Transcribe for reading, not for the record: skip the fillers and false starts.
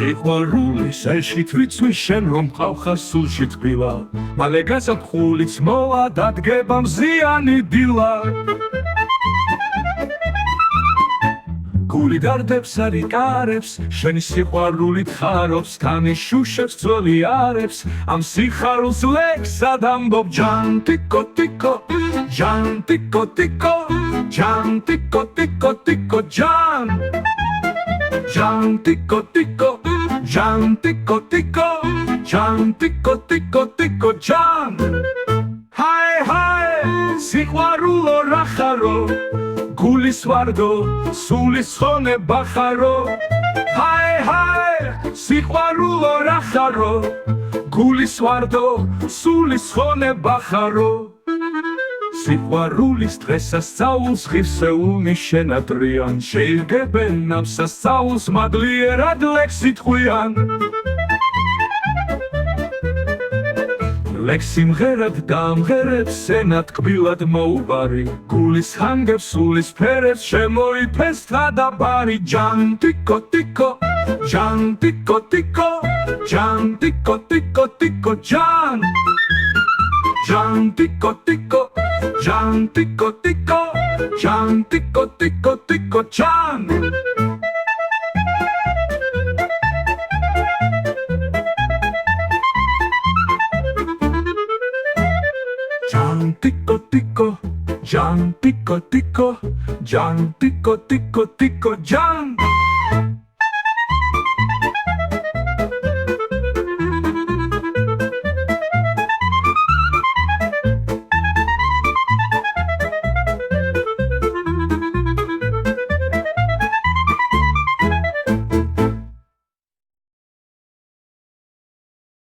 სიყვარულის ელში თვიცვი შენ რომ ხავხარ სულში თბილა მალე გასაფხულიც მოვა დადგება მზიანი დილა გული დარდებს არ იკარებს შენი სიყვარულით ხარობს თანი შუშებს ძველი არებს ამ სიხარულს ლექსად ამბობ ჯან ტიკო ტიკო ჯან ტიკო ტიკო ჯან ტიკო ტიკო ტიკო ჯან ჯან ტიკო ტიკო ჯან ტიკო ტიკო ჯან ტიკო ტიკო ტიკო ჯან ჰაი ჰაი სიყვარულო რა ხარო გულის ვარდო სულის ხონება ხარო ჰაი ჰაი სიყვარულო რა ხარო გულის ვარდო სულის ხონება ხარო სიყვარულის დღესასწაულს ღირსეულნი შენატრიან შეირგებენ ამ სასწაულს მადლიერად ლექსით ყვიან ლექსი მღერად დამღერებს სენად კბილად მოუბარი გულის ჰანგებს სულის ფერებს შემოიფეს თადაბარი ჯან ტიკო ტიკო ჯან ტიკო ტიკო ჯან ტიკო ტიკო ტიკო ჯან ჯან ტიკო ტიკო ჯან ტიკო ტიკო ჯან ტიკო ტიკო ტიკო ჯან Jan tico tico, Jan tico tico, Jan tico tico tico, Jan.